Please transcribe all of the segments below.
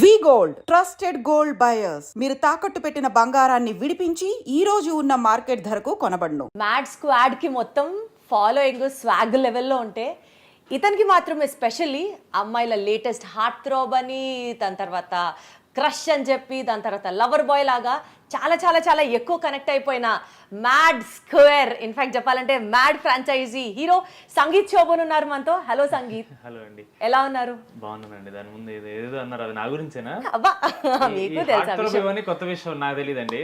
వి gold trusted gold buyers. మీరు తాకట్టు పెట్టిన బంగారాన్ని విడిపించి ఈ రోజు ఉన్న మార్కెట్ ధరకు కొనబడును. మ్యాడ్ స్క్వాడ్ కి మొత్తం ఫాలోయింగ్ స్వాగ్ లెవెల్లో ఉంటే ఇతనికి మాత్రం ఎస్పెషల్లీ అమ్మాయిల లేటెస్ట్ హార్ట్ థ్రోబ్ అని, దాని తర్వాత క్రష్ అని చెప్పి, దాని తర్వాత లవర్ బాయ్ లాగా చాలా చాలా చాలా ఎక్కువ కనెక్ట్ అయిపోయిన మ్యాడ్ స్క్వేర్, ఇన్ఫాక్ట్ చెప్పాలంటే Mad franchise hero Sangeeth Sobhan ఉన్నారు మనతో. హలో సంగీత్. హలో అండి. ఎలా ఉన్నారు? బాగున్నానండి. దాని ముందు ఏదో అన్నారు, అది నా గురించేనా? అబ్బా మీకు తెలుసా? కొత్త విషయం నాకు తెలియదండి.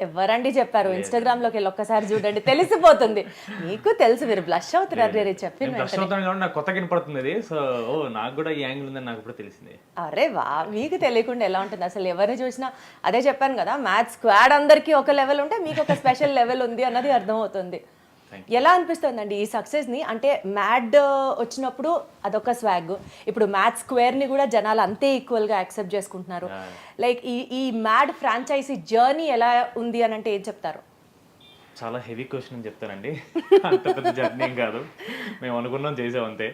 ఎవరండి చెప్పారు? ఇన్స్టాగ్రామ్ లోకి వెళ్ళి ఒక్కసారి చూడండి, తెలిసిపోతుంది. మీకు తెలుసు, మీరు బ్లష్ అవుతున్నారు చెప్పి. నాకు కొత్తగా వినపడుతుంది అది. సో నాకు కూడా ఈ యాంగిల్ ఉందని నాకు ఇప్పుడు తెలిసింది. అరే వా, మీకు తెలియకుండా ఎలా ఉంటుంది అసలు? ఎవరిని చూసినా అదే చెప్పాను కదా, మ్యాథ్స్ స్క్వాడ్ అందరికీ ఒక లెవెల్ ఉంటే మీకు ఒక స్పెషల్ లెవెల్ ఉంది అన్నది అర్థమవుతుంది. ఎలా అనిపిస్తుందండి ఈ సక్సెస్ ని? అంటే మ్యాడ్ వచ్చినప్పుడు అదొక స్వాగ్, ఇప్పుడు మ్యాథ్ స్క్వేర్ ని కూడా జనాలు అంతే ఈక్వల్ గా యాక్సెప్ట్ చేసుకుంటున్నారు. లైక్ ఈ మ్యాడ్ ఫ్రాంచైజీ జర్నీ ఎలా ఉంది అని అంటే ఏం చెప్తారు? చాలా హెవీ క్వశ్చన్ అని చెప్తానండి. అంత పెద్ద జర్నీ ఏం కాదు, మేము అనుకున్నాం చేసాం అంతే.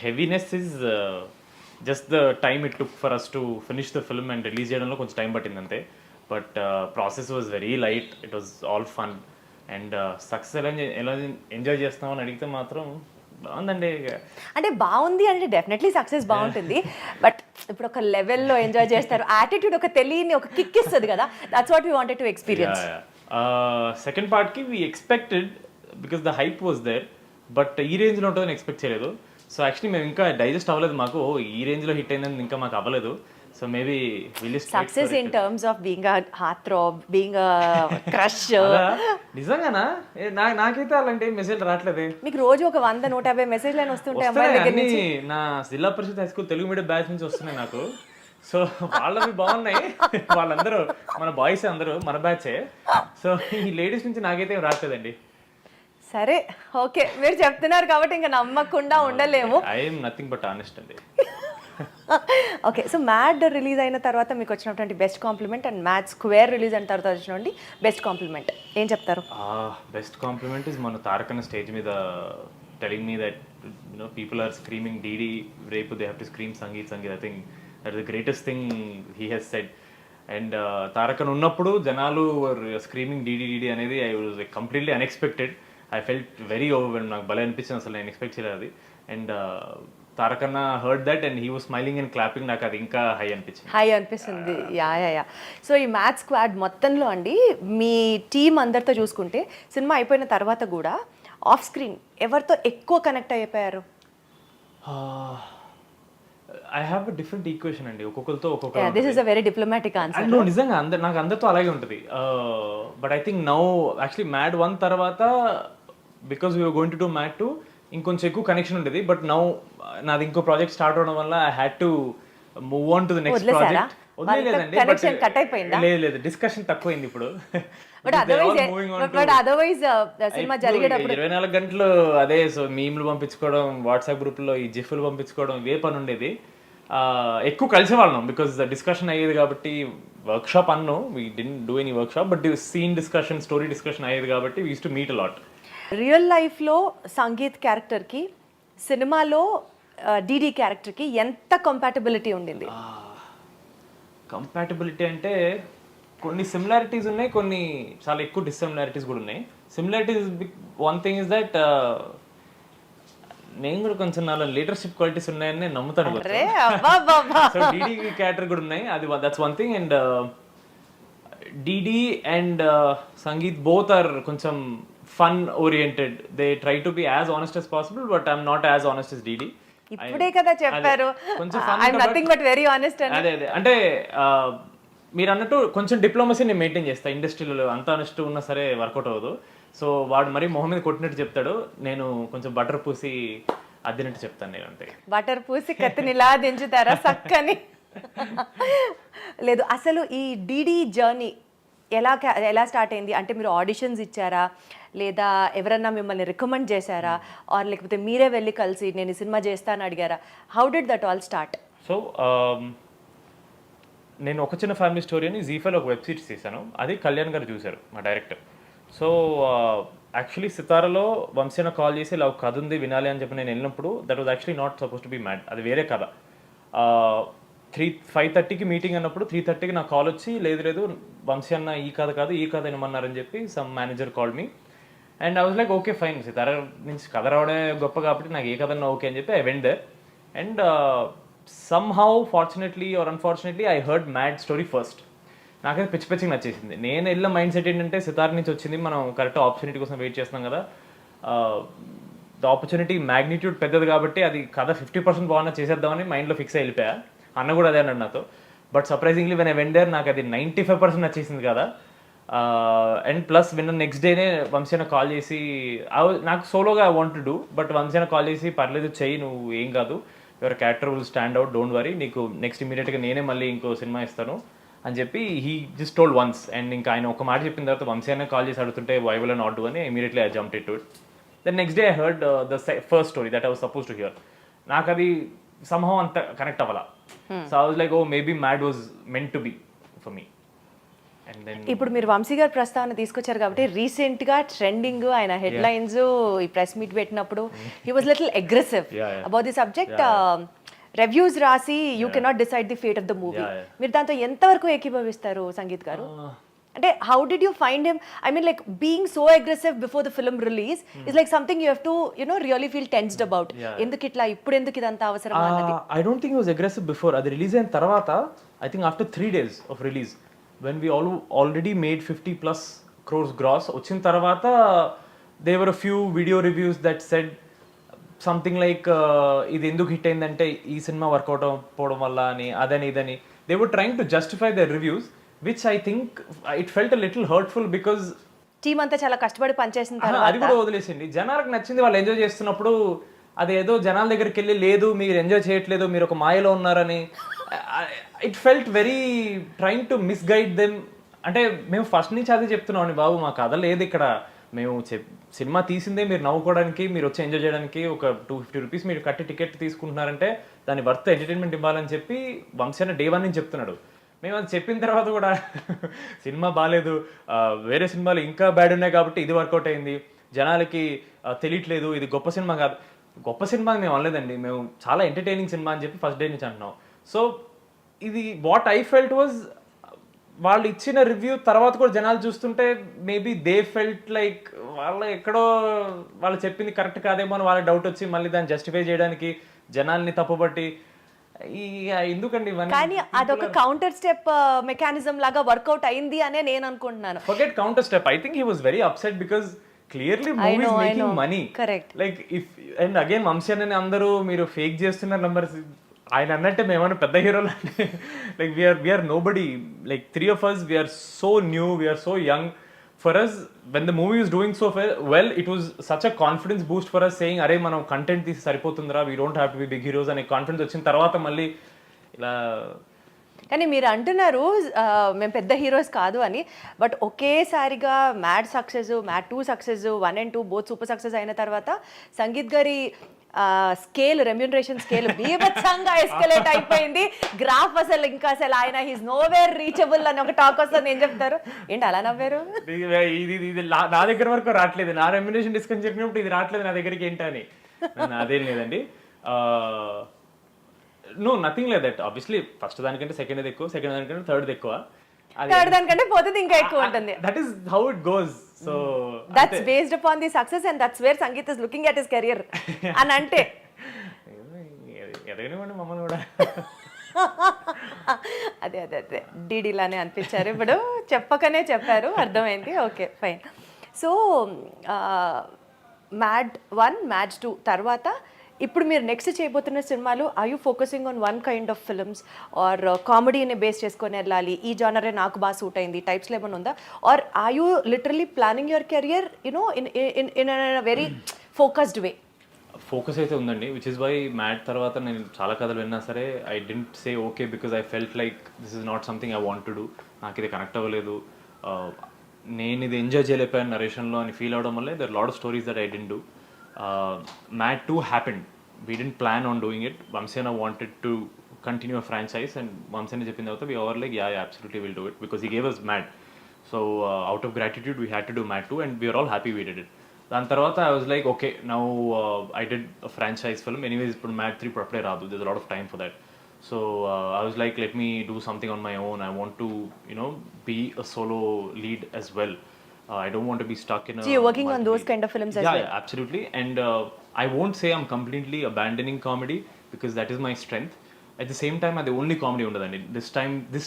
Heaviness is just the time it took for us to finish the film and release చేయడంలో కొంచెం టైం పట్టింది అంతే. But process was very light, it was all fun. And success ఎలా ఎంజాయ్ చేస్తామని అడిగితే మాత్రం బాగుందండి. అంటే బాగుంది అంటే డెఫినెట్లీ సక్సెస్ బాగుంటుంది, బట్ ఇప్పుడు ఒక లెవెల్లో ఎంజాయ్ చేస్తారు. యాటిట్యూడ్ ఒక తెలియని ఒక కిక్ ఇస్తుంది కదా, that's what we wanted to experience. Second పార్ట్కి we expected because the hype was there, but ఈ రేంజ్లో ఉంటుందని ఎక్స్పెక్ట్ చేయలేదు. సో యాక్చువల్లీ మేము ఇంకా డైజెస్ట్ అవ్వలేదు, మాకు ఈ రేంజ్లో హిట్ అయిందని ఇంకా మాకు అవ్వలేదు. So maybe success in terms of being a heart throb, being a crush. నిజంగానా? నాకైతే అలాంటి మెసేజ్ రావట్లేదు. మీకు రోజు ఒక 100-150 మెసేజ్లు అని వస్తుంటాయి అమ్మాయిల దగ్గర నుంచి. నా Zilla Parishad high school Telugu medium batch నుంచి వస్తున్నాయి నాకు. సో వాళ్ళవి బాగున్నాయి, వాళ్ళందరూ మన బాయ్స్ అందరూ మన బ్యాచే. సో ఈ లేడీస్ నుంచి నాకైతే రావట్లేదండి. సరే ఓకే, మీరు చెప్తున్నారు కాబట్టి ఇంకా నమ్మకుండా ఉండలేము. ఐఎమ్ నథింగ్ బట్ ఆనెస్ట్ అండి. ఓకే, సో మ్యాడ్ రిలీజ్ అయిన తర్వాత మీకు వచ్చినటువంటి best compliment and mad square release అయిన తర్వాత వచ్చినటువంటి బెస్ట్ కాంప్లిమెంట్ ఏం చెప్తారు? బెస్ట్ కాంప్లిమెంట్ ఇస్ మన తారకన్న స్టేజ్ మీద telling me that people are screaming DD, రేపు they have to scream Sangeet. I think that the greatest thing he has said. And Tarakan ఉన్నప్పుడు జనాలు స్క్రీమింగ్ డీడీ అనేది I was completely unexpected. I felt very overwhelm. నాకు భలే అనిపించింది, అసలు నేను expect చేయలేదు అది. And Tarakanna heard that and he was smiling and clapping. నాకు అది ఇంకా హై అనిపించింది. యా. సో ఈ మ్యాథ్ స్క్వాడ్ మొత్తంలో అండి, మీ టీం అందరితో చూసుకుంటే సినిమా అయిపోయిన తర్వాత కూడా ఆఫ్ స్క్రీన్ ఎవరితో ఎక్కువ కనెక్ట్ అయిపోయారు? I have a different equation అండి, ఒక్కొక్కరితో ఒక్కొక్క. This is a very diplomatic answer. నిజంగా నాకు అందరితో అలాగే ఉంటుంది. But I think now actually Mad 1 తర్వాత because we're going to do Mad 2 ఇంకొంచెం ఎక్కువ కనెక్షన్ ఉండేది. బట్ నౌ నాది ఇంకో ప్రాజెక్ట్ స్టార్ట్ అవడం వల్ల I had to move on to the next project. వదిలేదండి, లేదు డిస్కషన్ తక్కువైంది ఇప్పుడు. బట్ అదర్వైజ్ సినిమా జరిగేటప్పుడు 24 గంటలు అదే. సో మీమ్లు పంపించుకోవడం, వాట్సాప్ గ్రూప్లో ఈ జిఫ్లు పంపించుకోవడం, ఇవే పని ఉండేది. ఎక్కువ కలిసేవాళ్ళం బికాస్ డిస్కషన్ అయ్యేది కాబట్టి. వర్క్షాప్ అన్ను, we didn't do any workshop, but scene discussion, story discussion అయ్యేది కాబట్టి we use to meet a lot. Real లైఫ్లో సంగీత్ క్యారెక్టర్కి, సినిమాలో డీడీ క్యారెక్టర్కి ఎంత కంపాటబిలిటీ ఉండింది? కంపాటబిలిటీ అంటే కొన్ని సిమిలారిటీస్ ఉన్నాయి, కొన్ని చాలా ఎక్కువ డిస్సిమిలారిటీస్ కూడా ఉన్నాయి. Similarities one thing is that నేను కూడా కొంచెం నాలో లీడర్షిప్ క్వాలిటీస్ ఉన్నాయని నేను నమ్ముతాను. సో డీడీ క్యారెక్టర్ కూడా ఉన్నాయి, అది that's one thing. And DD and Sangeeth both are కొంచెం fun oriented. They try to be as honest as possible, but I'm not as honest as Didi. ఇప్పుడే కదా చెప్పారు, I'm nothing but very honest అని. అదే అంటే మీరు అన్నట్టు కొంచెం డిప్లొమసీ నేను మెయింటైన్ చేస్తా. ఇండస్ట్రీలో అంత ఆనెస్ట్ ఉన్నా సరే వర్కౌట్ అవ్వదు. సో వాడు మరి మొహం మీద కొట్టినట్టు చెప్తాడు, నేను కొంచెం బటర్ పూసి అద్దినట్టు చెప్తాను. నేను అంతే. బటర్ పూసి కత్తిని ఇలా దించుతారా సక్కని? లేదు, అసలు ఈ డీడీ జర్నీ ఎలా స్టార్ట్ అయింది? అంటే మీరు ఆడిషన్స్ ఇచ్చారా, లేదా ఎవరన్నా మిమ్మల్ని రికమెండ్ చేశారా, ఆర్ లేకపోతే మీరే వెళ్ళి కలిసి నేను ఈ సినిమా చేస్తాను అడిగారా? How did that all start? So నేను ఒక చిన్న ఫ్యామిలీ స్టోరీ అని జీఫైలో ఒక వెబ్ సిరీస్ తీశాను. అది కళ్యాణ్ గారు చూశారు, మా డైరెక్టర్. సో యాక్చువల్లీ సితారాలో వంశీన కాల్ చేసి ఇలా ఒక కథ ఉంది వినాలి అని చెప్పి నేను వెళ్ళినప్పుడు that was actually not suppose to be mad, అది వేరే కథ. 5:30కి మీటింగ్ అన్నప్పుడు 3:30కి నాకు కాల్ వచ్చి లేదు వంశీ అన్న ఈ కథ కాదు ఈ కథ ఏమన్నారని చెప్పి some manager call me and I was like okay fine Sithara నుంచి కథ రావడమే గొప్ప కాబట్టి నాకు ఏ కథ ఓకే అని చెప్పి I went there and somehow fortunately or unfortunately I heard Mad story first. నాకైతే పిచ్చిగా నచ్చేసింది. నేను వెళ్ళిన మైండ్ సెట్ ఏంటంటే సితార నుంచి వచ్చింది, మనం కరెక్ట్ ఆపర్చునిటీ కోసం వెయిట్ చేస్తున్నాం కదా, ద ఆపర్చునిటీ మ్యాగ్నిట్యూడ్ పెద్దది కాబట్టి అది కథ 50% బాగున్నా చేసేద్దామని మైండ్లో ఫిక్స్ అయి వెళ్ళిపోయా. అన్న కూడా అదే అన్నాడు నాతో. But surprisingly when I went there నాకు అది 95% నచ్చేసింది కదా. అండ్ ప్లస్ విన్న నెక్స్ట్ డేనే వంశీన కాల్ చేసి నాకు సోలోగా I want to do, but వంశీన కాల్ చేసి పర్లేదు చెయ్యి, నువ్వు ఏం కాదు, your character will stand out, don't worry, నీకు నెక్స్ట్ ఇమీడియట్గా నేనే మళ్ళీ ఇంకో సినిమా ఇస్తాను అని చెప్పి he just told once. And ఇంకా ఆయన ఒక మాట చెప్పిన తర్వాత వంశీనే కాల్ చేసి అడుగుతుంటే వై విల్ నాట్ డూ అని immediately I jumped it to it. Then next day I heard the first story that I was suppose to hear. నాకు అది somehow అంత కనెక్ట్ అవ్వాలా. So I was like oh maybe Mad was meant to be for me. And then ఇప్పుడు మీరు వంశీ గారి ప్రస్తావన తీసుకొచ్చారు కాబట్టి రీసెంట్ గా ట్రెండింగ్ ఆయన హెడ్ లైన్స్ ఈ ప్రెస్ మీట్ పెట్టినప్పుడు he was little aggressive about the subject. Reviews రాసి you cannot decide the fate of the movie. మీరు దాంతో ఎంతవరకు ఏకీభవిస్తారు సంగీత్ గారు? అంటే how did you find him? I mean like being so aggressive before the film release is like something you have to really feel tensed about. ఎందుకు ఇట్లా, ఇప్పుడు ఎందుకు ఇదంతా అవసరం అన్నది. I don't think he was aggressive before. అది release అయిన తర్వాత I think after 3 days of release when we already made 50+ crores gross వచ్చిన తర్వాత they were a few video reviews that said something like ఇది ఎందుకు హిట్ అయిందంటే ఈ cinema work out పోవడం వల్ల అని, అదని ఇదని. They were trying to justify their reviews which I think it felt a little hurtful because team అంతా చాలా కష్టపడి పనిచేసిన అది తర్వాత కూడా వదిలేసింది. జనాలకు నచ్చింది, వాళ్ళు ఎంజాయ్ చేస్తున్నప్పుడు అదేదో జనాల దగ్గరికి వెళ్ళి లేదు మీరు ఎంజాయ్ చేయట్లేదు, మీరు ఒక మాయలో ఉన్నారని, it felt very trying to misguide them. అంటే మేము ఫస్ట్ నుంచి అదే చెప్తున్నాం అండి బాబు, మా కథ లేదు ఇక్కడ, మేము సినిమా తీసిందే మీరు నవ్వుకోవడానికి, మీరు వచ్చి ఎంజాయ్ చేయడానికి. ఒక 250 రూపీస్ మీరు కట్టి టికెట్ తీసుకుంటున్నారంటే దాని వర్త్ ఎంటర్టైన్మెంట్ ఇవ్వాలని చెప్పి వంశీ డే 1 నుంచి చెప్తున్నాడు. మేము అది చెప్పిన తర్వాత కూడా సినిమా బాగాలేదు, వేరే సినిమాలు ఇంకా బ్యాడ్ ఉన్నాయి కాబట్టి ఇది వర్కౌట్ అయింది, జనాలకి తెలియట్లేదు, ఇది గొప్ప సినిమా కాదు. గొప్ప సినిమా మేము అనలేదండి, మేము చాలా ఎంటర్టైనింగ్ సినిమా అని చెప్పి ఫస్ట్ డే నుంచి అంటున్నాం. సో ఇది వాట్ ఐ ఫెల్ట్ వాజ్, వాళ్ళు ఇచ్చిన రివ్యూ తర్వాత కూడా జనాలు చూస్తుంటే మేబీ దే ఫెల్ట్ లైక్ వాళ్ళు ఎక్కడో వాళ్ళు చెప్పింది కరెక్ట్ కాదేమో అని వాళ్ళకి డౌట్ వచ్చి మళ్ళీ దాన్ని జస్టిఫై చేయడానికి జనాల్ని తప్పుబట్టి ఎందుకండి. కానీ అదొక కౌంటర్ స్టెప్ మెకానిజం లాగా వర్కౌట్ అయింది అనే నేను అనుకుంటున్నాను. Forget counter step, I think he was very upset because clearly movie is making money. Correct. Like if and again Vamsi అని అందరూ మీరు ఫేక్ చేస్తున్నారు నంబర్స్, ఆయన అన్నట్టే మేమన్నా పెద్ద హీరోలు అంటే like we're nobody, like 3 of us, we're so new, we're so young. For us, when the movie is doing so well, it was such a confidence boost for us, saying అరే మనం content తీసి సరిపోతుందిరా, we don't have to be big heroes అనే confidence వచ్చిన తర్వాత మళ్ళీ ఇలా. కానీ మీరు అంటున్నారు మేము పెద్ద హీరోస్ కాదు అని, బట్ ఒకేసారిగా mad success, mad 2 success, 1 and 2 both super success అయిన తర్వాత సంగీత్ గారి స్కేల్, రెమ్యూనరేషన్ స్కేల్ బీభత్సంగా ఎస్కలేట్ అయిపోయింది. గ్రాఫ్ అసలు ఇంకా అసలు ఆయన హీస్ నోవేర్ రీచబుల్ అని ఒక టాక్ వస్తుంది. ఏం చెప్తారు? ఏంటి అలా నవ్వారు? ఇది నా దగ్గర వరకు రావట్లేదు, నా రెమ్యూనరేషన్ డిస్కస్ చెప్పినప్పుడు ఇది రావట్లేదు నా దగ్గరికి ఏంటని. అదేం లేదండి, no nothing like that. Obviously first దానికంటే సెకండ్ ఎక్కువ, సెకండ్ దానికంటే థర్డ్ ఎక్కువ, థర్డ్ దానికంటే పోతుంది ఇంకా ఎక్కువ ఉంటుంది. That is how it goes. So that's based upon the success and that's where Sangeeth is looking at his career అని అంటే ఎదగనివ్వండి మమ్మల్ని కూడా. అదే అదే అదే డీడీలానే అనిపించారు, ఇప్పుడు చెప్పకనే చెప్పారు, అర్థమైంది. Okay fine. So Mad 1, Mad 2 తర్వాత ఇప్పుడు మీరు నెక్స్ట్ చేయబోతున్న సినిమాలు, are you focusing on one kind of films are కామెడీని బేస్ చేసుకొని వెళ్ళాలి, ఈ జానరే నాకు బాగా సూట్ అయింది టైప్స్లో ఏమైనా ఉందా? Or are you literally planning your career in very focused way? Focus అయితే ఉందండి, విచ్ ఇస్ వై మ్యాడ్ తర్వాత నేను చాలా కథలు విన్నా సరే I didn't say okay because I felt like this is not something I want to do. నాకు ఇది కనెక్ట్ అవ్వలేదు, నేను ఇది ఎంజాయ్ చేయలేకపోయాను నరేషన్లో అని ఫీల్ అవడం వల్లే there lot of stories that I didn't do. Mad 2 happened. We didn't plan on doing it. Vamsena wanted to continue a franchise and Vamsena చెప్పింది తర్వాత we were like yeah absolutely we'll do it because he gave us Mad. So out of gratitude we had to do Mad 2 and we were all happy we did it. దాని తర్వాత I was like okay now I did a franchise film anyways ఇప్పుడు Mad 3 ఇప్పుడు అప్పుడే రాదు, there's a lot of time for that. So I was like, let me do something on my own. I want to, be a solo lead as well. I don't want to be stuck in a. So you're working on those kind of films as well? Yeah, absolutely. And I won't say I'm completely abandoning comedy because that is my strength. At the same time, the only comedy ఉండదండి. This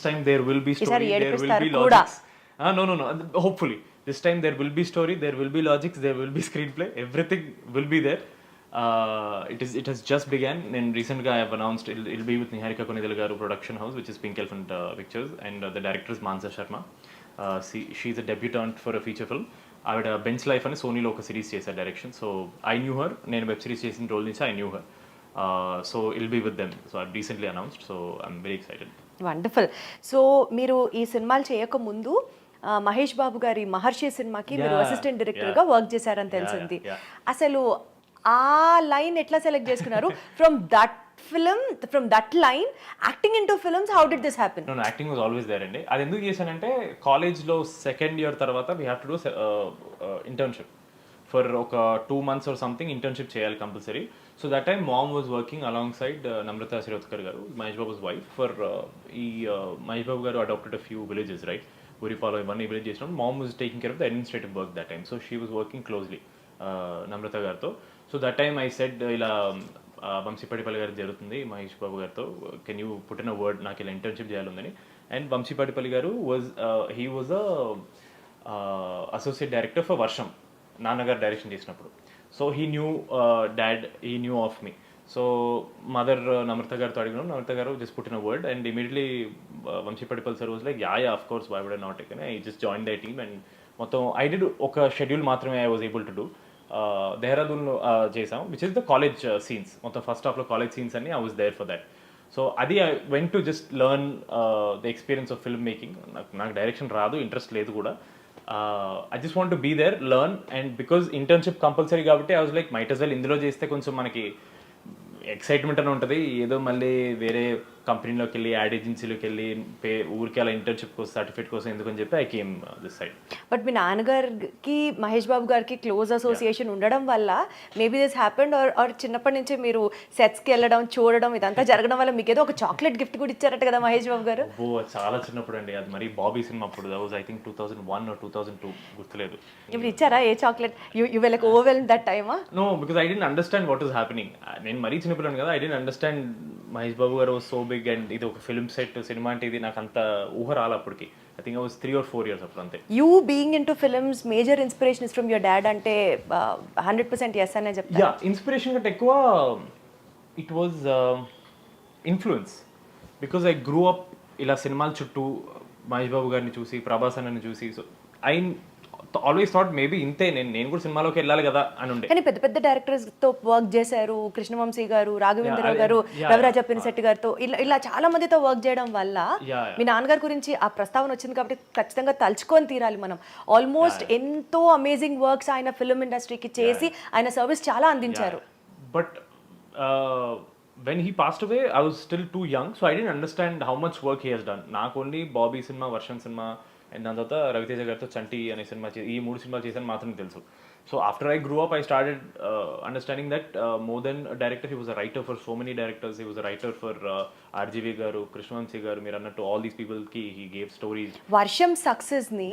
time there will be story, there will be logics. No. Hopefully, this time there will be story, there will be logics, there will be screenplay. Everything will be there. It has just began, and recently I have announced it'll be with Niharika Konidela garu production house, which is Pink Elephant Pictures, and the director is Mansa Sharma. She's a debutante for a feature film. ఆవిడ Bench Life అని సోనీలో ఒక series చేశారు direction. So I knew her, నేను web series చేసిన రోజు నుంచి I knew her. So I'll be with them. So I recently announced. So I'm very excited. Wonderful. So మీరు ఈ సినిమాలు చేయక ముందు మహేష్ బాబు గారి మహర్షి సినిమాకి మీరు అసిస్టెంట్ డైరెక్టర్ గా వర్క్ చేశారని తెలిసింది. అసలు ఆ లైన్ ఎట్లా సెలెక్ట్ చేసుకున్నారు? From that line acting into films, how did this happen? No, acting was always there అండి. అది ఎందుకు చేశానంటే కాలేజ్లో సెకండ్ ఇయర్ తర్వాత we have to do internship for ఒక 2 months ఆర్ సంథింగ్. ఇంటర్న్షిప్ చేయాలి compulsory. So that time mom was working alongside Namrata Shirodkar garu, Mahesh Babu's wife. For ఈ Mahesh Babu garu adopted a few villages, right? ఉరిపాలో ఇవన్నీ విలేజ్ చేసినప్పుడు mom was taking care of the administrative work that time. So she was working closely Namrata గారితో. So that time I said, ఇలా వంశీపడిపల్లి గారు జరుగుతుంది మహేష్ బాబు గారితో, can you put in a word, నాకు ఇలా internship చేయాలని. And Vamshi Paidipally garu he was associate director for Varsham, నాన్నగారు direction చేసినప్పుడు. So he knew dad, he knew of me. So mother Namrata గారితో అడిగినాం, Namrata garu just put in a word, and immediately Vamshi Paidipally sir was like, yeah of course, why would I not take, I just join the team. And మొత్తం I did ఒక schedule మాత్రమే I was able to do. దేహ్రాదూన్లో చేసాం, which is the college scenes. మొత్తం first హాఫ్లో college scenes అన్ని I was there for that. So అది I went to just learn the experience of filmmaking. నాకు direction రాదు, interest లేదు కూడా. I just want to be there, learn. And because internship compulsory కాబట్టి I was like, might as well ఇందులో చేస్తే కొంచెం మనకి ఎక్సైట్మెంట్ అని ఉంటుంది. ఏదో మళ్ళీ వేరే కంపెనీలోకి వెళ్ళి, యాడ్ ఏజెన్సీలోకి వెళ్ళి ఊరికి అలా ఇంటర్న్షిప్ కోసం, సర్టిఫికేట్ కోసం ఎందుకని చెప్పి I came this side. But మీ నాన్నగారికి మహేష్ బాబు గారికి క్లోజ్ అసోసియేషన్ ఉండడం వల్ల మేబీ దిస్ హ్యాపెండ్, ఆర్ చిన్నప్పటి నుంచి మీరు సెట్స్కి వెళ్ళడం, చూడడం, ఇదంతా జరగడం వల్ల మీకు ఏదో ఒక చాక్లెట్ గిఫ్ట్ కూడా ఇచ్చారట కదా మహేష్ బాబు గారు? చాలా చిన్నప్పుడు అండి, అది మరి బాబీ సినిమా అప్పుడు. That was I think 2001 or 2002, గుర్తులేదు. ఇప్పుడు ఇచ్చారా a chocolate? You were like overwhelmed that టైమా? No, because I didn't understand what is happening. నేను మరీ చిన్నపిల్లాను కదా, I didn't understand Mahesh Babu garu so big, and ఇది ఒక ఫిల్మ్ సెట్, సినిమా అంటే ఇది నాకు అంత ఊహ రాలి అప్పటికి. I think I was 3 or 4 years అప్పుడు, అంతే. You being in to films, major inspiration is from your dad అంటే 100% ఎస్ అనే చెప్తాను. యా, ఇన్స్పిరేషన్ కంటే ఎక్కువ it was influence. Because I grew up ఇలా సినిమాల చుట్టూ మహేష్ బాబు గారిని చూసి, ప్రభాస్ అన్నని చూసి. So I always thought maybe ఇంతే, నేను కూడా సినిమాలోకి వెళ్ళాలి కదా అని ఉండే. కానీ పెద్ద పెద్ద డైరెక్టర్స్ తో వర్క్ చేశారు, కృష్ణవంశీ గారు, రాఘవేంద్రరావు గారు, రవిరాజ పినిశెట్టి గారితో, ఇలా చాలా మందితో వర్క్ చేయడం వల్ల మీ నాన్నగారి గురించి ఆ ప్రస్తావన వచ్చింది కాబట్టి ఖచ్చితంగా తలుచుకొని తీరాలి మనం. ఆల్మోస్ట్ ఎంతో అమేజింగ్ వర్క్స్ ఆయన ఫిల్మ్ ఇండస్ట్రీకి చేసి ఆయన సర్వీస్ చాలా అందించారు. But when he passed away, I was still too young, so I didn't understand how much work he has done. నాకు ఓన్లీ బాబీ సినిమా, వర్షం సినిమా, అండ్ దాని తర్వాత రవితేజ గారితో చంటి అనే సినిమా, ఈ 3 సినిమాలు చేశాను మాత్రమే తెలుసు. So after I grew up, I started understanding that more than director, he was a writer for so many directors. He was a writer for RGV గారు, కృష్ణవంశీ గారు, మీరు అన్నట్టు ఆల్ దీస్ పీపుల్కి హీ గేవ్ స్టోరీస్. వర్షం సక్సెస్ని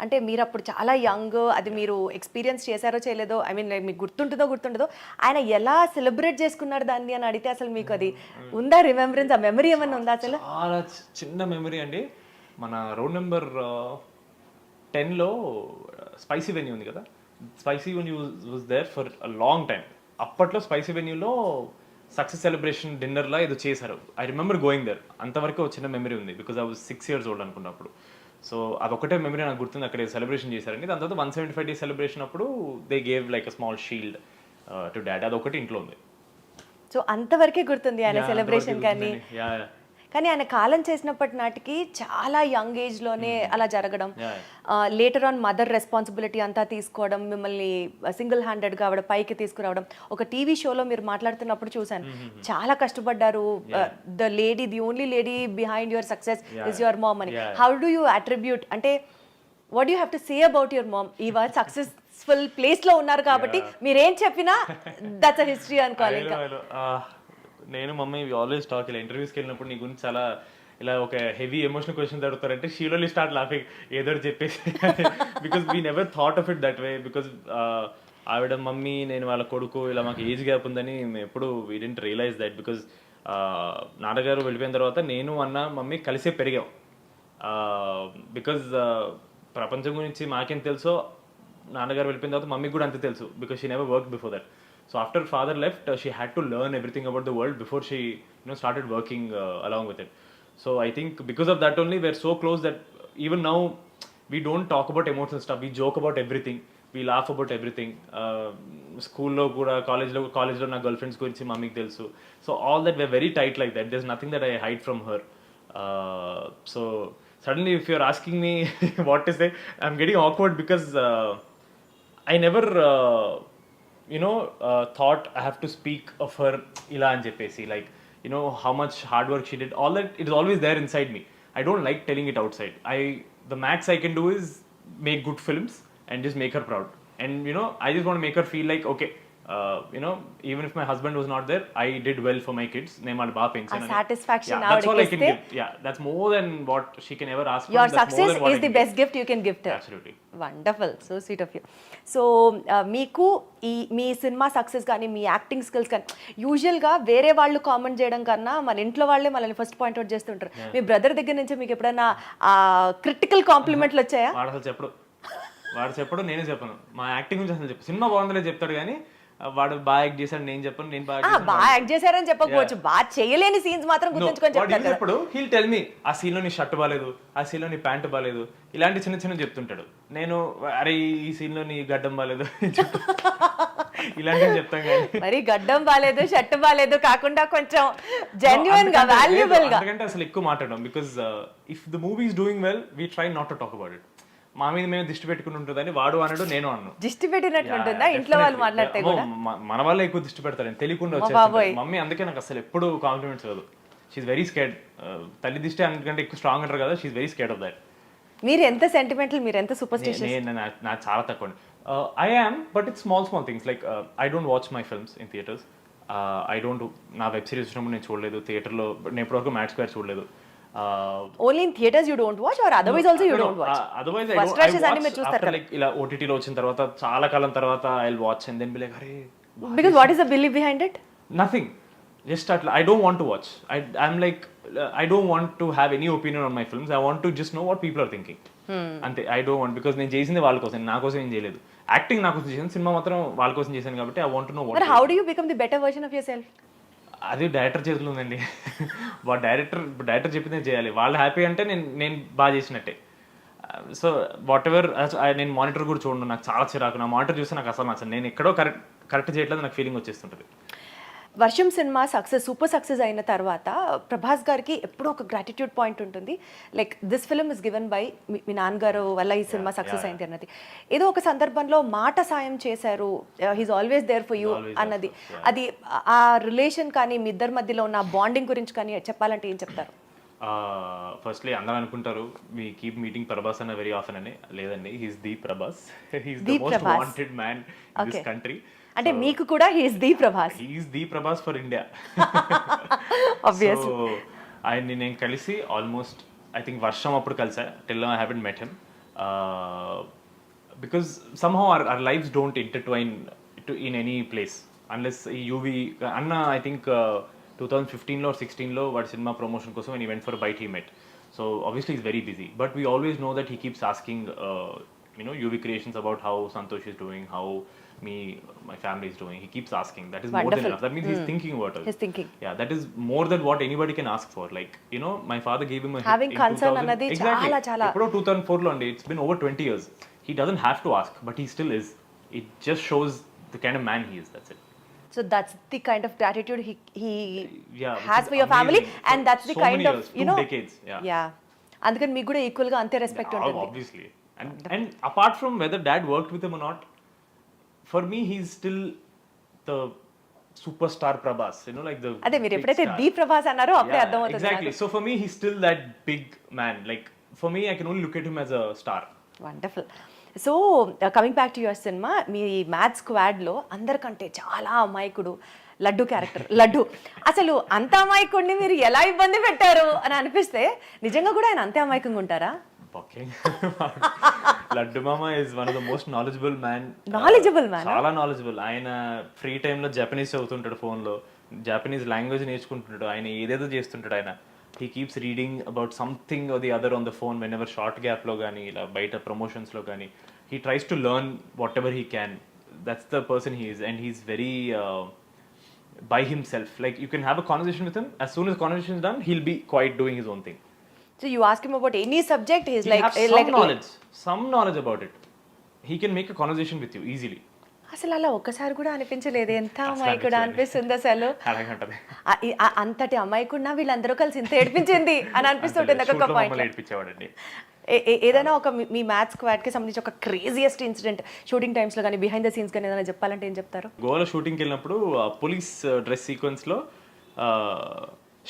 అంటే మీరు అప్పుడు చాలా యంగ్, అది మీరు ఎక్స్పీరియన్స్ చేశారో చేయలేదో, ఐ మీన్ మీకు గుర్తుంటుందో, ఆయన ఎలా సెలబ్రేట్ చేసుకున్నారు దాన్ని అని అడిగితే అసలు మీకు అది ఉందా రిమెంబరెన్స్? ఆ మెమరీ ఏమన్నా ఉందా? అసలు చాలా చిన్న మెమరీ అండి. మన రోడ్ నెంబర్ 10లో స్పైసీ వెన్యూ ఉంది కదా, Spicy Venue was there for a long time. అప్పట్లో స్పైసీ వెన్యూలో సక్సెస్ సెలబ్రేషన్ డిన్నర్లా ఏదో చేశారు. I remember going there. అంతవరకు ఒక చిన్న మెమరీ ఉంది, because I was 6 years old అనుకున్నప్పుడు. సో అదొకటే మెమరీ నాకు గుర్తుంది, అక్కడ సెలబ్రేషన్ చేశారండి. దాని తర్వాత 175 days సెలబ్రేషన్ అప్పుడు they gave like a small shield to dad. అదొకటి ఇంట్లో ఉంది. సో అంతవరకే గుర్తుంది ఆయన సెలబ్రేషన్. కానీ ఆయన కాలం చేసినప్పటి నాటికి చాలా యంగ్ ఏజ్లోనే అలా జరగడం, లేటర్ ఆన్ మదర్ రెస్పాన్సిబిలిటీ అంతా తీసుకోవడం, మిమ్మల్ని సింగిల్ హ్యాండెడ్గా ఆవిడ పైకి తీసుకురావడం. ఒక టీవీ షోలో మీరు మాట్లాడుతున్నప్పుడు చూశాను, చాలా కష్టపడ్డారు. The only lady behind your success is your mom అని. హౌ డూ యూ అట్రిబ్యూట్, అంటే what you have to say about your mom? ఇవాళ సక్సెస్ఫుల్ ప్లేస్లో ఉన్నారు కాబట్టి మీరేం చెప్పినా దట్స్ అ హిస్టరీ అనుకోవాలి. ఇంకా నేను మమ్మీ ఆల్వేస్ టాక్ ఇలా ఇంటర్వ్యూస్కి వెళ్ళినప్పుడు నీ గురించి చాలా ఇలా ఒక హెవీ ఎమోషనల్ క్వశ్చన్స్ అడుగుతారంటే షీ విల్ స్టార్ట్ లాఫింగ్ ఏదో చెప్పేసి because we never thought of it that way because ఆవిడ మమ్మీ నేను వాళ్ళ కొడుకు ఇలా మాకు ఏజ్ గ్యాప్ ఉందని మేము ఎప్పుడు we didn't realize that because నాన్నగారు వెళ్ళిపోయిన తర్వాత నేను అన్న మమ్మీ కలిసే పెరిగాం బికాజ్ ప్రపంచం గురించి మాకేం తెలుసో నాన్నగారు వెళ్ళిపోయిన తర్వాత మమ్మీకి కూడా అంతే తెలుసు because she never work before that. So after father left, she had to learn everything about the world before she, started working along with it. So I think because of that only, we're so close that even now we don't talk about emotional stuff. We joke about everything. We laugh about everything. School lo kuda, college lo na girlfriends gurinchi mummy ki telusu. So all that we're very tight like that. There's nothing that I hide from her. So suddenly, if you're asking me what to say, I'm getting awkward because I never. Thought I have to speak of her ila and jeppesi, like how much hard work she did, all that it is always there inside me. I don't like telling it outside. The max I can do is make good films and just make her proud, and I just want to make her feel like okay, even if my husband was not there, I did well for my kids. Satisfaction. That's all I can give. Yeah, that's more than what she can ever ask for. Your success is the best gift you can give her. Absolutely. Wonderful. So sweet of you. So మీకు మీ cinema success కానీ మీ acting skills కానీ యూజువల్గా వేరే వాళ్ళు comment చేయడం కన్నా మన ఇంట్లో వాళ్ళే మనల్ని ఫస్ట్ పాయింట్అవుట్ చేస్తుంటారు. మీ బ్రదర్ దగ్గర నుంచి మీకు ఎప్పుడైనా క్రిటికల్ కాంప్లిమెంట్లు వచ్చాయా? వాడు చెప్పడు, నేనే చెప్పను. మా యాక్టింగ్ గురించి అసలు చెప్పు. సినిమా బాగుందలే చెప్తాడు కానీ వాడు బాగా యాక్ట్ చేశాడు నేను చెప్పను, నేను బాగా యాక్ట్ చేశారని చెప్పకపోవచ్చు, బాగా చేయలేని సీన్స్ మాత్రం గుర్తుంచుకొని చెప్తాడు. ఇప్పుడు హీల్ టెల్ మీ ఆ సీన్ లో నీ షర్ట్ బాలేదు, ఆ సీన్ లో నీ ప్యాంట్ బాలేదు, ఇలాంటి చిన్న చిన్న చెప్తుంటాడు. నేను అరే ఈ సీన్ లో నీ గడ్డం బాలేదు ఇలాంటివి చెప్తాం కానీ మరి గడ్డం బాలేదు షర్ట్ బాలేదు కాకుండా కొంచెం జెన్యున్ గా వాల్యుబుల్ గా అందుకంటే అసలు ఎక్కువ మాట్లాడడం. Because if the movie is doing well we try not to talk about it. మా మీద మేము దిష్టి పెట్టుకుని ఉంటుందని వాడు అన్నాడు, నేను అన్నాను. దిష్టి పెట్టినట్టు ఉంటుందా ఇంట్లో వాళ్ళు మాట్లాడితే కూడా? మన వాళ్ళే ఎక్కువ దిష్టి పెడతారు, తెలియకుండా వచ్చేసి మమ్మీ. అందుకే నాకు అసలు ఎప్పుడు కాంప్లిమెంట్స్ రాదు. She's very scared. తల్లి దిష్టి అందుకంటే ఎక్కువ స్ట్రాంగ్ అంటారు కదా, she's very scared of that. మీరు ఎంత సెంటిమెంటల్, మీరు ఎంత సూపర్స్టిషియస్? నాకు చాలా తక్కువ. I am, but it's small things like I don't watch my films in theatres. I don't, నా వెబ్ సిరీస్ వచ్చినప్పుడు నేను చూడలేదు థియేటర్లో, నేను ఇప్పటివరకు మ్యాట్ స్క్వేర్ చూడలేదు. Only in theaters you don't watch, or otherwise also you don't watch? Otherwise I watch after like ఇలా OTT లో వచ్చిన తర్వాత చాలా కాలం తర్వాత I'll watch and then be like అరే. Because what is the belief behind it? Nothing. Just I don't want to watch. I'm like I don't want to have any opinion on my films. I want to just know what people are thinking. అంతే. I don't want, because నేను చేసింది వాళ్ళ కోసం, నా కోసం ఏం చేయలేదు. Acting నా కోసం చేశాను, సినిమా మాత్రం వాళ్ళ కోసం చేశాను కాబట్టి I want to know what. But how do you become the better version of yourself? అది డైరెక్టర్ చేతిలో ఉందండి. వాడు డైరెక్టర్ చెప్పిందే చేయాలి. వాళ్ళు హ్యాపీ అంటే నేను బాగా చేసినట్టే. సో వాట్ ఎవర్, నేను మానిటర్ కూడా చూడను, నాకు చాలా చిరాకు. నా మానిటర్ చూస్తే నాకు అసలు నచ్చదు. నేను ఎక్కడో కరెక్ట్ చేయట్లేదు నాకు ఫీలింగ్ వచ్చేస్తుంటుంది. వర్షం సినిమా సూపర్ సక్సెస్ అయిన తర్వాత ప్రభాస్ గారికి ఎప్పుడూ ఒక గ్రాటిట్యూడ్ పాయింట్ ఉంటుంది. Like this film is given by మీ నాన్నగారు వల్ల ఈ సినిమా సక్సెస్ అయింది అన్నది. ఏదో ఒక సందర్భంలో మాట సాయం చేశారు, he's always there for you అన్నది. అది ఆ రిలేషన్ కానీ మీ ఇద్దరి మధ్యలో ఉన్న బాండింగ్ గురించి కానీ చెప్పాలంటే ఏం చెప్తారు? ఫస్ట్లీ అందరూ అనుకుంటారు we keep meeting ప్రభాస్ అన్న వెరీ ఆఫెన్ అని. లేదండి, he's the Prabhas. He's the most wanted man in this country. అంటే మీకు కూడా he's the Prabhas. He's the Prabhas for India. Obviously. So ఆయన్ని నేను కలిసి ఆల్మోస్ట్ ఐ థింక్ వర్షం అప్పుడు కలిసా. Till now I haven't met him because somehow our lives don't intertwine in any place unless UV అన్న I think 2015లో 16లో వాడి సినిమా ప్రమోషన్ కోసం when he went for a bite he met. So obviously he's very busy, but we always know that he keeps asking UV creations about how Santosh is doing, how my family is doing. He keeps asking. That is more than enough. That means he's thinking about us. He's thinking. Yeah, that is more than what anybody can ask for. Like my father gave him a having concern anadi chala ippudu 2004 lo andi. It's been over 20 years. He doesn't have to ask, but he still is. It just shows the kind of man he is. That's it. So that's the kind of gratitude he has for your amazing. family, and that's the so kind many of years, 2 decades. Yeah. అందుకని మీకు కూడా equal గా అంతే respect ఉంటుంది. Obviously. And apart from whether dad worked with him or not, for me he's still the superstar Prabhas, like the అదే మీరు ఎప్పుడైతే the Prabhas అన్నారో అప్పుడే అర్థం అవుతుంది. Exactly. So for me he's still that big man. Like for me I can only look at him as a star. Wonderful. So coming back to your cinema, మీ math స్క్వాడ్లో అందరికంటే చాలా అమాయకుడు, లడ్డు క్యారెక్టర్ లడ్డు అసలు అంత అమాయకుడిని మీరు ఎలా ఇబ్బంది పెట్టారు అని అనిపిస్తే నిజంగా కూడా ఆయన అంతే అమాయకంగా ఉంటారా? లడ్డు మామ is one of the most knowledgeable man. చాలా నాలెడ్జబుల్. ఆయన ఫ్రీ టైంలో జపనీస్ చదువుతుంటాడు, ఫోన్లో జపనీస్ లాంగ్వేజ్ నేర్చుకుంటుంటాడు, ఆయన ఏదేదో చేస్తుంటాడు. ఆయన he keeps reading about something or the other on the phone whenever short గ్యాప్లో కానీ ఇలా బయట ప్రమోషన్స్లో కానీ he tries to learn whatever he can. That's the person he is and he's very by himself. Like you can have a conversation with him, as soon as the conversation is done he'll be quiet doing his own thing. So you ask him about any subject, he's he like some knowledge about it. He can make a conversation with you easily. అసలు అలా ఒక్కసారి కూడా అనిపించలేదు ఎంత అమాయకుడు అనిపిస్తుంది అసలు. అంతటి అమాయకుడినా వీళ్ళందరూ కలిసి ఇంత ఏడిపించింది అని అనిపిస్తుంటుంది ఒక్కొక్క పాయింట్. ఏడిపించేవాడండి. ఏదైనా ఒక మీ మ్యాథ్స్ స్క్వాడ్కి సంబంధించి ఒక క్రేజియస్ట్ ఇన్సిడెంట్ షూటింగ్ టైమ్స్లో కానీ బిహైండ్ ద సీన్స్ కానీ ఏదైనా చెప్పాలంటే ఏం చెప్తారు? గోవాలో షూటింగ్కి వెళ్ళినప్పుడు పోలీస్ డ్రెస్ సీక్వెన్స్లో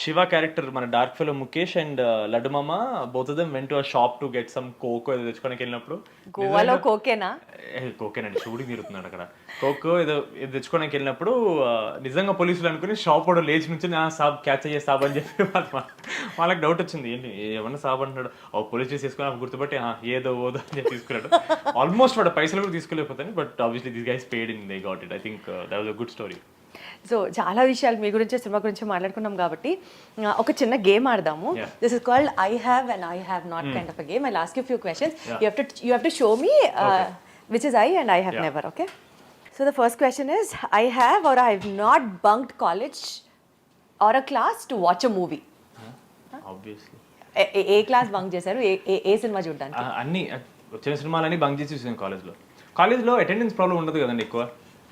శివ క్యారెక్టర్ మన dark fellow Mukesh and Laddu మామ both of them went to a shop to get some cocoa ఏదో తెచ్చుకోడానికి వెళ్ళినప్పుడు. గోవాలో కోకేనా? కోకేనండి, షూటింగ్ తిరుగుతున్నాడు అక్కడ. కోకో ఏదో తెచ్చుకోవడానికి వెళ్ళినప్పుడు నిజంగా పోలీసులు అనుకుని షాప్ వాడు లేచి నుంచి సాబ్ క్యాచ్ అయ్యే సాబ్ అని చెప్పి వాళ్ళకి డౌట్ వచ్చింది, ఏంటి ఏమన్నా సాబ్ అంటున్నాడు. పోలీస్ తీసుకుని గుర్తుపట్టి ఏదో ఓదో అని చెప్పి తీసుకున్నాడు. ఆల్మోస్ట్ వాడు పైసలు కూడా తీసుకోలేకపోతాను, but obviously this guys paid in they got it. I think that was a good story. So చాలా విషయాలు మీ గురించి సినిమా గురించి మాట్లాడుకున్నాం కాబట్టి ఒక చిన్న గేమ్ ఆడదాము. This is called I have and I have not kind of a game. I will ask you few questions. You have to show me which is I and I have never. Okay, so the first question is I have or I have not bunked college or a class to watch a movie. Obviously ఏ class bunk చేశారు? ఏ cinema చూడడానికి? అన్ని వచ్చిన సినిమాలన్నీ bunk చేసి చూసాను. కాలేజ్లో అటెండెన్స్ ప్రాబ్లం ఉండదు కదండి ఎక్కువ.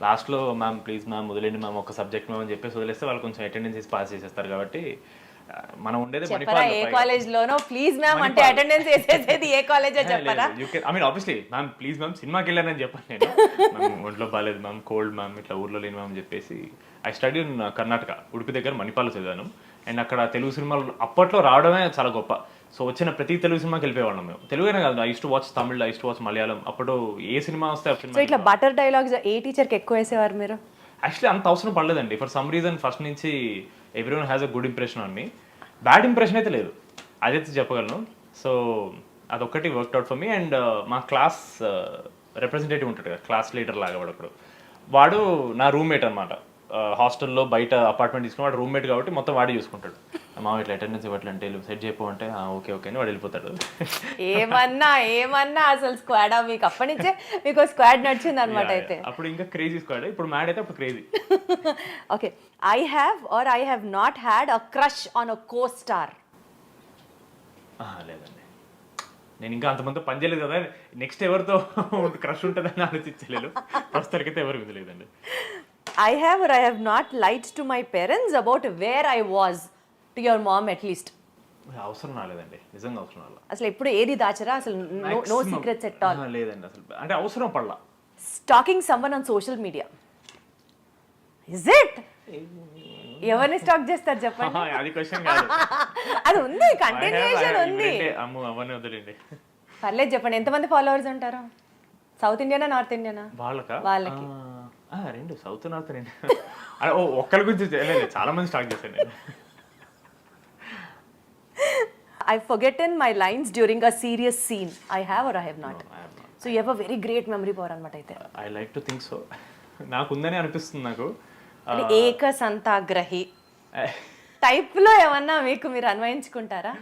లాస్ట్లో మ్యామ్ ప్లీజ్ మ్యామ్ వదిలేండి మ్యామ్ ఒక సబ్జెక్ట్ మ్యామ్ అని చెప్పేసి వదిలేస్తే వాళ్ళు కొంచెం అటెండెన్స్ వేసి పాస్ చేసేస్తారు. కాబట్టి మనం ఉండేది ఏ కాలేజ్ లోనో ప్లీజ్ మ్యామ్ అంటే అటెండెన్స్ వేసేది ఏ కాలేజ్ చెప్పారా? I mean obviously ma'am please ma'am సినిమాకి వెళ్ళానని చెప్పాను నేను. మ్యామ్ ఒంట్లో బాగాలేదు మ్యామ్, కోల్డ్ మ్యామ్, ఇట్లా ఊర్లో లేని మ్యామ్ చెప్పేసి. I study in Karnataka, Udupi దగ్గర మణిపాల్లో చదివాను. అండ్ అక్కడ తెలుగు సినిమాలు అప్పట్లో రావడమే చాలా గొప్ప. సో వచ్చిన ప్రతి తెలుగు సినిమాకి వెళ్ళిపోయేవాళ్ళం మేము. తెలుగునే కాదు, I use to watch Tamil, I use to watch Malayalam. అప్పుడు ఏ సినిమా వస్తే సో ఇట్లా బటర్ డైలాగ్స్ ఏ టీచర్కి ఎక్కువ వేసేవారు మీరు? యాక్చువల్లీ అంత అవసరం పడలేదండి. ఫర్ సమ్ రీజన్ ఫస్ట్ నుంచి everyone has a good impression on me. Bad impression అయితే లేదు, అదైతే చెప్పగలను. సో అదొక్కటి worked out for me. And మా క్లాస్ రిప్రజెంటేటివ్ ఉంటాడు కదా, క్లాస్ లీడర్ లాగా వాడు నా రూమ్మేట్ అనమాట. హాస్టల్లో బయట అపార్ట్మెంట్ తీసుకుని వాడు రూమ్మేట్ కాబట్టి మొత్తం వాడే చూసుకుంటాడు. మా ఇట్లా అటెండెన్స్ ఇవ్వట్లంటే సెట్ చేయపో అంటే ఓకే ఓకే అని వాడు వెళ్ళిపోతాడు. ఏమన్నా అసలు స్క్వాడా మీకు అప్పటి నుంచే మీకు స్క్వాడ్ నడిచింది అనమాట. అయితే అప్పుడు ఇంకా క్రేజీ స్క్వాడ్, ఇప్పుడు మ్యాడ్ అయితే అప్పుడు crazy. Okay, I have or I have not had a crush on a costar. లేదండి, నేను ఇంకా అంతమంది పని చేయలేదు కదా, నెక్స్ట్ ఎవరితో క్రష్ ఉంటుందని ఆలోచించలేదు. ప్రస్తుతానికైతే ఎవరు మీద లేదండి. I have or I have not lied to my parents about where I was to your mom at least. అవసరం రాలేదండి, నిజంగా అవసరం రాలేదు. అసలు ఎప్పుడు ఏది దాచరా? అసలు నో సీక్రెట్స్ ఎట్ ఆల్? లేదండి, అసలు అంటే అవసరం పడలా. Stalking someone on social media, is it? ఎవరిని స్టాక్ చేస్తారు చెప్పండి? అది క్వశ్చన్ కాదు, అది ఉంది, కంటిన్యూయేషన్ ఉంది. అమ్ము అవన్నీ వదిలేండి. పర్లేదు చెప్పండి, ఎంతమంది ఫాలోవర్స్ ఉంటారు? South Indiana north Indiana? వాళ్ళకి రెండు, సౌత్ నార్త్ రెండు. ఒక్కరి గురించి చాలా మంది స్టార్ట్ చేశాను నేను. I've forgotten my lines during a serious scene. I have or I have not? No, I have not. So you have a very great memory power అన్నమాట అయితే. I like to think so. నాకుందని అనిపిస్తుంది నాకు. ఏక సంతాగ్రహి టైప్లో ఏమన్నా మీకు మీరు అన్వయించుకుంటారా?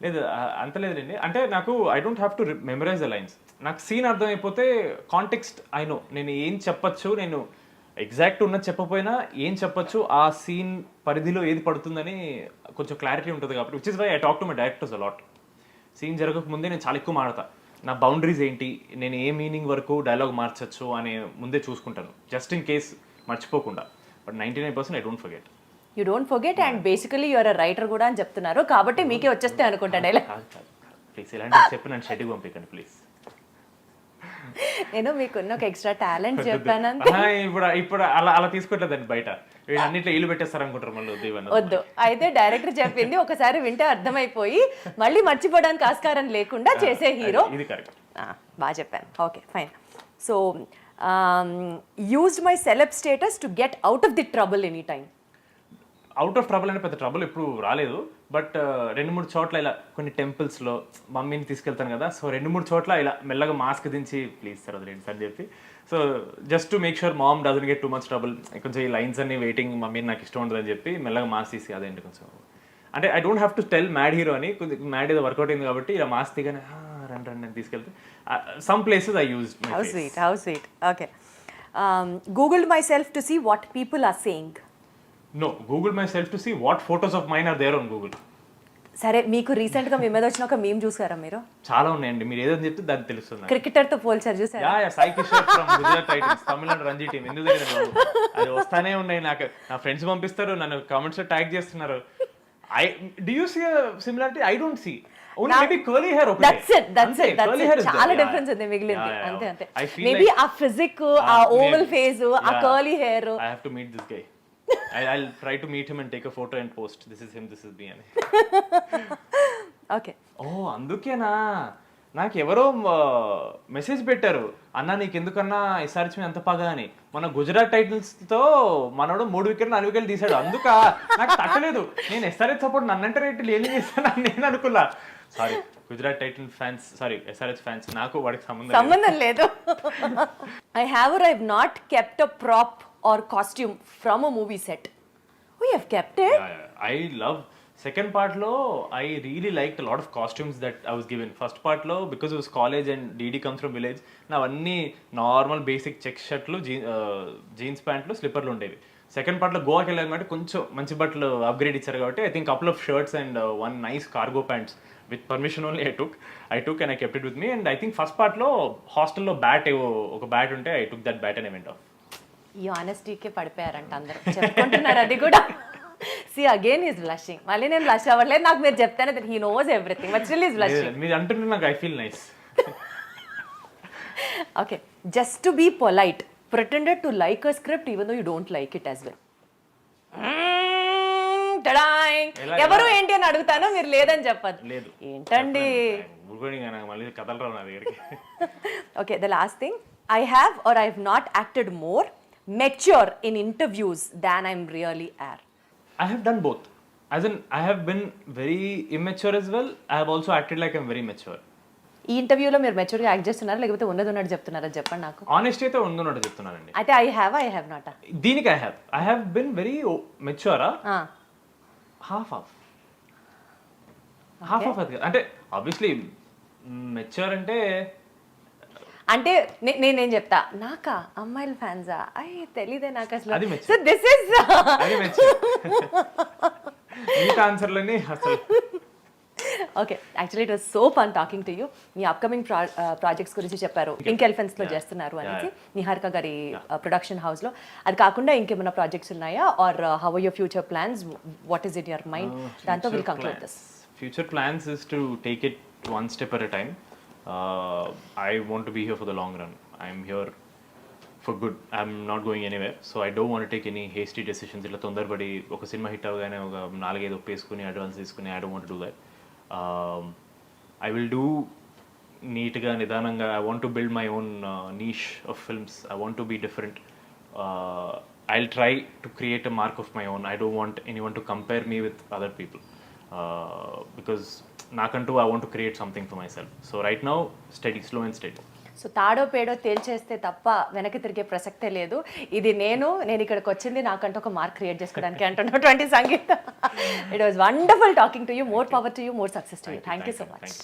లేదు, అంత లేదండి. అంటే నాకు I don't have to memorize the lines. నాకు సీన్ అర్థమైపోతే కాంటెక్స్ట్ ఐ నో, నేను ఏం చెప్పచ్చు, నేను ఎగ్జాక్ట్ ఉన్నది చెప్పపోయినా ఏం చెప్పచ్చు, ఆ సీన్ పరిధిలో ఏది పడుతుందని కొంచెం క్లారిటీ ఉంటుంది. కాబట్టి which is why I talk to my directors a lot. Scene జరగక ముందే నేను చాలా ఎక్కువ మాడతా. నా బౌండరీస్ ఏంటి, నేను ఏ మీనింగ్ వరకు డైలాగ్ మార్చచ్చు అనే ముందే చూసుకుంటాను, జస్ట్ ఇన్ కేస్ మర్చిపోకుండా. But 99% I don't forget. You don't forget and basically you're a writer కూడా అని చెప్తున్నారు కాబట్టి మీకే వచ్చేస్తే అనుకుంటా డైలాగ్. ప్లీజ్ ఇలాంటి చెప్పి నన్ను షెడ్యూల్ పంపించండి ప్లీజ్. నేను మీకున్న ఒక ఎక్స్ట్రా టాలెంట్ చెప్పాను. ఇప్పుడు అలా తీసుకోవట్లేదండి, బయట అన్నిట్లో ఇల్లు పెట్టేస్తారు అనుకుంటారు మళ్ళీ. వద్దు, అయితే డైరెక్టర్ చెప్పింది ఒకసారి వింటే అర్థమైపోయి మళ్ళీ మర్చిపోవడానికి ఆస్కారం లేకుండా చేసే హీరో. ఇది కరెక్ట్, బాగా చెప్పాను. Okay fine. So used my celeb status to get out of the trouble anytime. Out of trouble అనే పెద్ద ట్రబుల్ ఎప్పుడు రాలేదు, బట్ 2-3 చోట్ల ఇలా కొన్ని టెంపుల్స్లో మమ్మీని తీసుకెళ్తాను కదా, సో 2-3 చోట్ల ఇలా మెల్లగా మాస్క్ దించి ప్లీజ్ సార్ వదిలేండి సార్ అని చెప్పి, so just to make sure mom doesn't get too much trouble, కొంచెం ఈ లైన్స్ అన్ని వెయిటింగ్ మమ్మీని నాకు ఇష్టం ఉండదు అని చెప్పి మెల్లగా మాస్క్ తీసి అదేంటి కొంచెం అంటే I don't have to tell mad hero అని, కొంచెం మ్యాడ్ ఏదో వర్కౌట్ అయింది కాబట్టి ఇలా మాస్క్ తీగానే రండి రండి అని తీసుకెళ్తే some places I use. How sweet. Okay. Googled myself to see what people are saying. No, Google myself to see what photos of mine are there on Google. సరే, మీకు రీసెంట్ గా మీ మీద వచ్చిన ఒక మీమ్ చూసారా మీరు? చాలా ఉన్నాయండి, మీరు ఏదో చెప్తే దాన్ని తెలుస్తుంది. క్రికెటర్ తో పోల్చారు చూసారా? Yeah Sai Kishore from Gujarat Titans, Tamil Nadu Ranji team. ఎందుకు తెలియదు, అది వస్తానే ఉన్నాయి నాకు, నా ఫ్రెండ్స్ పంపిస్తారు, నన్ను కామెంట్స్ లో ట్యాగ్ చేస్తున్నారు. Do you see a similarity? I don't see. Only maybe curly hair ఒకటే. That's it. చాలా డిఫరెన్స్ ఉంది మిగిలింది. అంతే. మేబీ ఆ ఫిజిక్, ఆ ఓవల్ ఫేస్, ఆ curly hair. I have to meet this guy. I'll try to meet him and take a photo and post. This is him, this is me అని. Okay. అందుకేనా నాకు ఎవరో మెసేజ్ పెట్టారు, అన్న నీకు ఎందుకన్నా ఎస్ఆర్హెచ్ అంత పగా అని. మన గుజరాత్ టైటిల్స్ తో మనోడు 3 వికెట్లు 4 వికెట్లు తీసాడు, అందుక నాకు తట్టలేదు. నేను ఎస్ఆర్హెచ్ సపోర్ట్ నన్నంటే రేట్లు ఏం చేస్తాను నేను అనుకున్నా. Sorry Gujarat title fans, sorry SRH fans, నాకు వాడికి సంబంధం లేదు. I have or I have not kept a prop or costume from a movie set. We have kept it. I love second part lo I really liked a lot of costumes that I was given. First part lo because it was college and DD comes from village, na vanni normal basic check shirt lu jeans pant lu slipper lu undevi. Second part lo Goa ki వెళ్ళాం కాబట్టి కొంచెం మంచి బట్టలు upgrade ఇచ్చారు కాబట్టి I think couple of shirts and one nice cargo pants with permission only I took and I kept it with me. And I think first part lo hostel lo bat ఒక bat ఉంటే I took that bat and I went off. ఈ ఆనెస్టీకే పడిపోయారంట అందరూ చెప్పుకుంటున్నారు అది కూడా. See again is blushing. మళ్ళీ నేను blush అవ్వట్లేదు, నాకు మీరు చెప్తానే that he knows everything but still is blushing. మీరు అంటుంటే నాకు I feel nice. Okay, just to be polite pretended to like a script even though you don't like it as well. ఎవరు ఏంటి అని అడుగుతాను, మీరు లేదని చెప్పదు. లేదు ఏంటండి మళ్ళీ కథలు రావు నా దగ్గరికి. Okay, the last thing, I have or I have not acted more mature in interviews than I'm really are. I have done both. As in, I have been very immature as well. I have also acted like I'm very mature. ఈ ఇంటర్వ్యూలో మీరు mature గా act చేస్తున్నారా లేకపోతే ఉన్నది ఉన్నట్టు చెప్తున్నారా చెప్పండి నాకు. ఆనెస్ట్ అయితే ఉన్నట్టు చెప్తున్నానండి. అయితే ఐ హ్యావ్ నాట్. దీనికి I have been very mature. Half అది అంటే ఆబ్వియస్లీ మెచ్యూర్ అంటే నేనేం చెప్తా, నాకా అమ్మాయిల ఫ్యాన్సా అయ్యి తెలీదే నాకు అసలు. అది సో దిస్ ఇస్ ఆన్సర్లని అసలు. Okay, actually it was so fun talking to you. Me upcoming projects గురించి చెప్పారు, పింక్ ఎలిఫెంట్స్ లో చేస్తున్నారు అనేసి, నిహారిక గారి ప్రొడక్షన్ హౌస్ లో. అది కాకుండా ఇంకేమైనా ప్రాజెక్ట్స్ ఉన్నాయా, or how are your future plans, what is in your mind? దాంతో will conclude this. Future plans is to take it one step at a time. I want to be here for the long run. I'm here for good. I'm not going anywhere. So I don't want to take any hasty decisions. ఇలా తొందరపడి ఒక cinema hit అవగానే ఒక 4-5 ఒప్పేసుకుని advance తీసుకుని I don't want to do that. I will do neatగా నిదానంగా. I want to build my own niche of films. I want to be different. I'll try to create a mark of my own. I don't want anyone to compare me with other people. Because నాకంటూ I want to create something for myself. So right now, slow and steady. So తాడో పేడో తేల్చేస్తే తప్ప వెనక్కి తిరిగే ప్రసక్తే లేదు. ఇది నేను ఇక్కడికి వచ్చింది నాకంటూ ఒక మార్క్ క్రియేట్ చేసుకోవడానికి అంటున్నటువంటి Sangeetha. It was wonderful talking to you. More power to you, more success to you. Thank you so much.